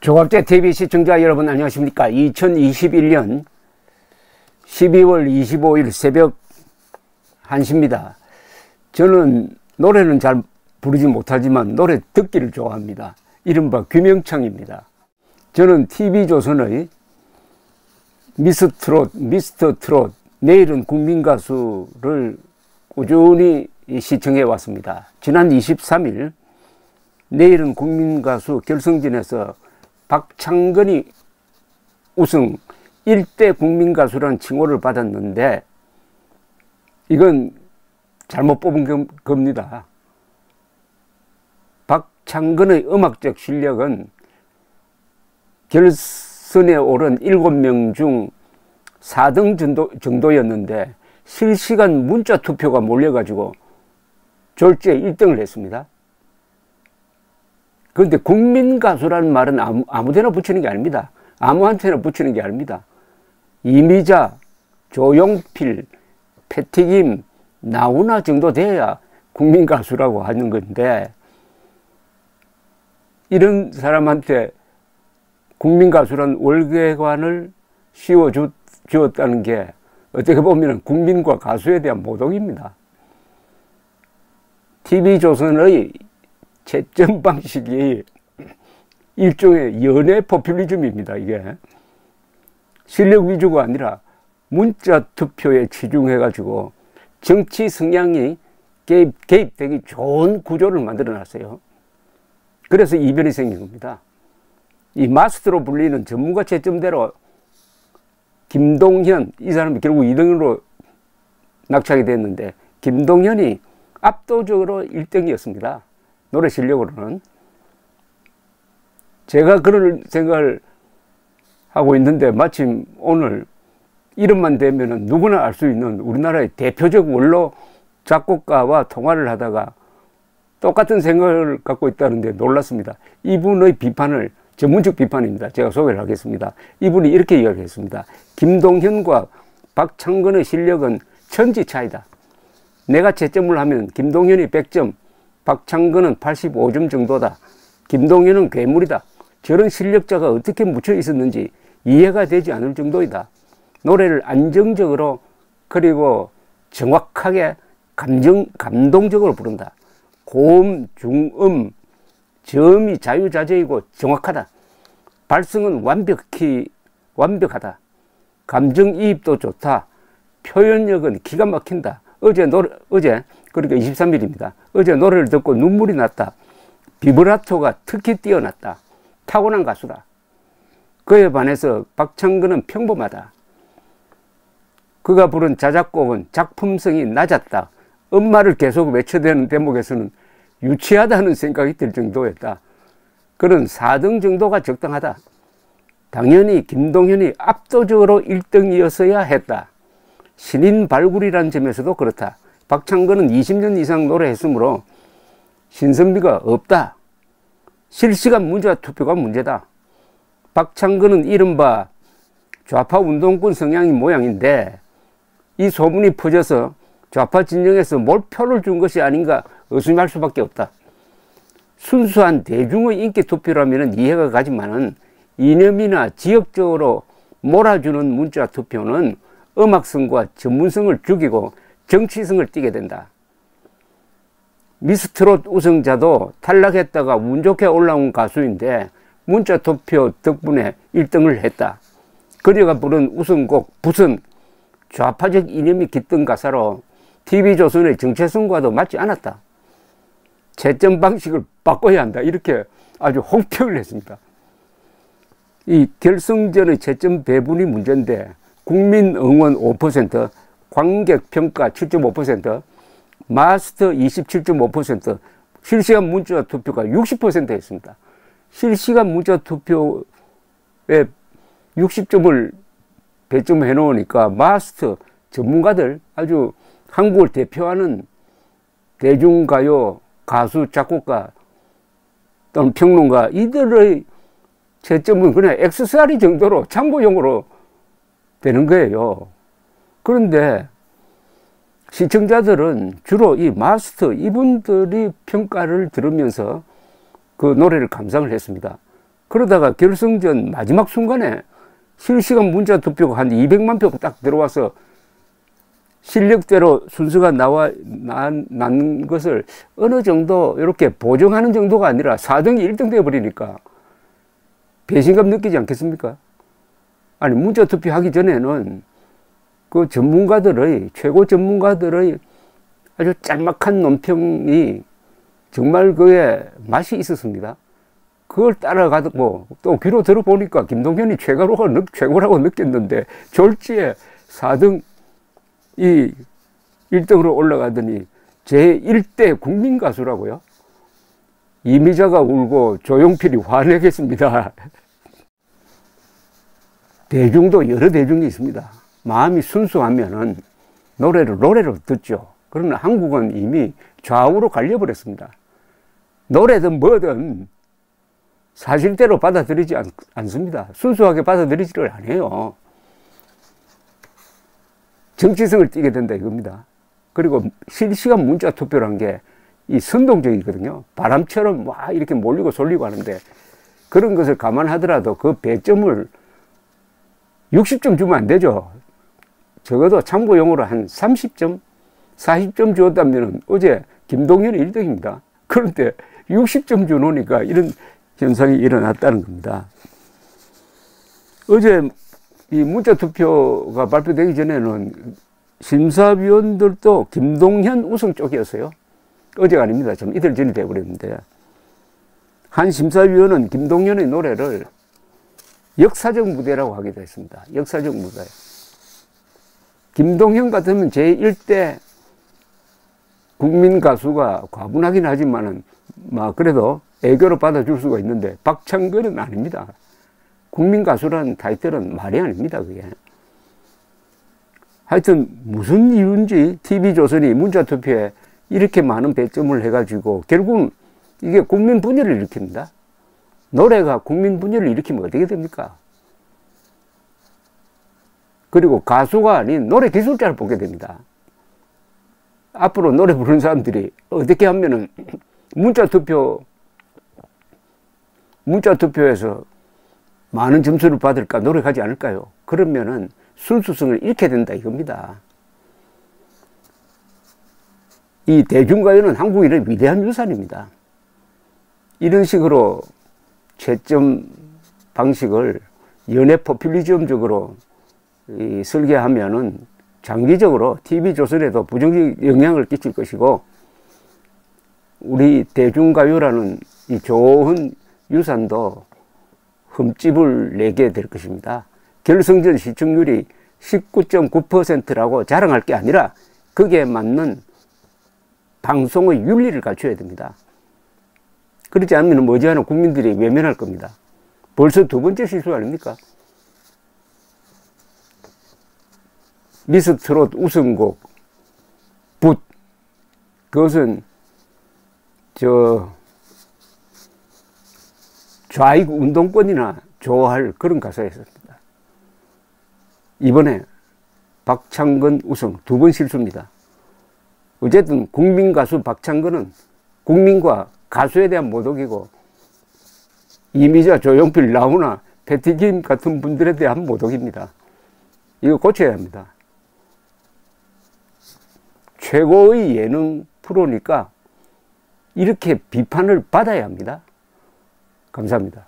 조갑제 TV 시청자 여러분 안녕하십니까. 2021년 12월 25일 새벽 1시입니다. 저는 노래는 잘 부르지 못하지만 노래 듣기를 좋아합니다. 이른바 규명창입니다. 저는 TV조선의 미스터 트롯 내일은 국민가수를 꾸준히 시청해 왔습니다. 지난 23일 내일은 국민가수 결승전에서 박창근이 우승 1대 국민가수라는 칭호를 받았는데 이건 잘못 뽑은 겁니다. 박창근의 음악적 실력은 결선에 오른 7명 중 4등 정도였는데 실시간 문자 투표가 몰려가지고 졸지에 1등을 했습니다. 그런데 국민가수라는 말은 아무데나 붙이는 게 아닙니다. 아무한테나 붙이는 게 아닙니다. 이미자, 조용필, 패티김, 나훈아 정도 돼야 국민가수라고 하는 건데 이런 사람한테 국민가수란 월계관을 씌워주었다는 게 어떻게 보면 국민과 가수에 대한 모독입니다. TV조선의 채점 방식이 일종의 연애 포퓰리즘입니다. 이게 실력 위주가 아니라 문자 투표에 치중해가지고 정치 성향이 개입되기 좋은 구조를 만들어 놨어요. 그래서 이변이 생긴 겁니다. 이 마스터로 불리는 전문가 채점대로 김동현, 이 사람이 결국 2등으로 낙찰이 됐는데 김동현이 압도적으로 1등이었습니다. 노래 실력으로는. 제가 그런 생각을 하고 있는데 마침 오늘 이름만 대면은 누구나 알 수 있는 우리나라의 대표적 원로 작곡가와 통화를 하다가 똑같은 생각을 갖고 있다는데 놀랐습니다. 이분의 비판을, 전문적 비판입니다. 제가 소개를 하겠습니다. 이분이 이렇게 이야기했습니다. 김동현과 박창근의 실력은 천지 차이다. 내가 채점을 하면 김동현이 100점, 박창근은 85점 정도다. 김동현은 괴물이다. 저런 실력자가 어떻게 묻혀 있었는지 이해가 되지 않을 정도이다. 노래를 안정적으로 그리고 정확하게 감동적으로 부른다. 고음, 중음, 저음이 자유자재이고 정확하다. 발성은 완벽하다. 감정이입도 좋다. 표현력은 기가 막힌다. 어제 그러니까 23일입니다. 어제 노래를 듣고 눈물이 났다. 비브라토가 특히 뛰어났다. 타고난 가수다. 그에 반해서 박창근은 평범하다. 그가 부른 자작곡은 작품성이 낮았다. 엄마를 계속 외쳐대는 대목에서는 유치하다는 생각이 들 정도였다. 그런 4등 정도가 적당하다. 당연히 김동현이 압도적으로 1등이었어야 했다. 신인 발굴이라는 점에서도 그렇다. 박창근은 20년 이상 노래했으므로 신선미가 없다. 실시간 문자 투표가 문제다. 박창근은 이른바 좌파 운동권 성향인 모양인데 이 소문이 퍼져서 좌파 진영에서 몰표를 준 것이 아닌가 의심할 수밖에 없다. 순수한 대중의 인기 투표라면 이해가 가지만은 이념이나 지역적으로 몰아주는 문자 투표는 음악성과 전문성을 죽이고 정치성을 띠게 된다. 미스트롯 우승자도 탈락했다가 운 좋게 올라온 가수인데 문자 투표 덕분에 1등을 했다. 그녀가 부른 우승곡 붓은 좌파적 이념이 깃든 가사로 TV조선의 정체성과도 맞지 않았다. 채점 방식을 바꿔야 한다. 이렇게 아주 혹평을 했습니다. 이 결승전의 채점 배분이 문제인데 국민 응원 5%, 관객 평가 7.5%, 마스터 27.5%, 실시간 문자 투표가 60%였습니다. 실시간 문자 투표에 60점을 배점해 놓으니까 마스터 전문가들, 아주 한국을 대표하는 대중가요 가수, 작곡가 또는 평론가 이들의 채점은 그냥 액세서리 정도로 참고용으로 되는 거예요. 그런데 시청자들은 주로 이 마스터 이분들이 평가를 들으면서 그 노래를 감상을 했습니다. 그러다가 결승전 마지막 순간에 실시간 문자 투표가 한 200만 표 딱 들어와서 실력대로 순서가 난 것을 어느 정도 이렇게 보정하는 정도가 아니라 4등이 1등 되어버리니까 배신감 느끼지 않겠습니까? 아니, 문자 투표하기 전에는 그 전문가들의, 최고 전문가들의 아주 짤막한 논평이 정말 그의 맛이 있었습니다. 그걸 따라가고 또 귀로 들어보니까 김동현이 최고라고 느꼈는데 졸지에 4등 이 1등으로 올라가더니 제1대 국민가수라고요? 이미자가 울고 조용필이 화내겠습니다. 대중도 여러 대중이 있습니다. 마음이 순수하면은 노래로 듣죠. 그러나 한국은 이미 좌우로 갈려버렸습니다. 노래든 뭐든 사실대로 받아들이지 않습니다. 순수하게 받아들이지를 않아요. 정치성을 띠게 된다 이겁니다. 그리고 실시간 문자 투표란 게 이 선동적이거든요. 바람처럼 와 이렇게 몰리고 쏠리고 하는데 그런 것을 감안하더라도 그 배점을 60점 주면 안 되죠. 적어도 참고용으로 한 30점, 40점 주었다면 어제 김동현이 1등입니다. 그런데 60점 주놓으니까 이런 현상이 일어났다는 겁니다. 어제 이 문자 투표가 발표되기 전에는 심사위원들도 김동현 우승 쪽이었어요. 어제가 아닙니다. 좀 이틀 전이 되어버렸는데 한 심사위원은 김동현의 노래를 역사적 무대라고 하기도 했습니다. 역사적 무대. 김동현 같으면 제1대 국민 가수가 과분하긴 하지만은 그래도 애교로 받아줄 수가 있는데 박창근은 아닙니다. 국민 가수라는 타이틀은 말이 아닙니다. 그게. 하여튼 무슨 이유인지 TV조선이 문자 투표에 이렇게 많은 배점을 해가지고 결국은 이게 국민 분열을 일으킵니다. 노래가 국민 분열을 일으키면 어떻게 됩니까? 그리고 가수가 아닌 노래 기술자를 보게 됩니다. 앞으로 노래 부르는 사람들이 어떻게 하면은 문자 투표에서 많은 점수를 받을까 노력하지 않을까요? 그러면은 순수성을 잃게 된다 이겁니다. 이 대중가요는 한국인의 위대한 유산입니다. 이런 식으로 채점 방식을 연애 포퓰리즘적으로 설계하면은 장기적으로 TV조선에도 부정적 영향을 끼칠 것이고 우리 대중가요라는 이 좋은 유산도 흠집을 내게 될 것입니다. 결승전 시청률이 19.9%라고 자랑할 게 아니라 거기에 맞는 방송의 윤리를 갖춰야 됩니다. 그렇지 않으면 머지않아 국민들이 외면할 겁니다. 벌써 두 번째 실수 아닙니까? 미스트롯 우승곡 붓 그것은 좌익 운동권이나 좋아할 그런 가사였습니다. 이번에 박창근 우승 두 번 실수입니다. 어쨌든 국민 가수 박창근은 국민과 가수에 대한 모독이고 이미자, 조용필, 나훈아, 패티김 같은 분들에 대한 모독입니다. 이거 고쳐야 합니다. 최고의 예능 프로니까 이렇게 비판을 받아야 합니다. 감사합니다.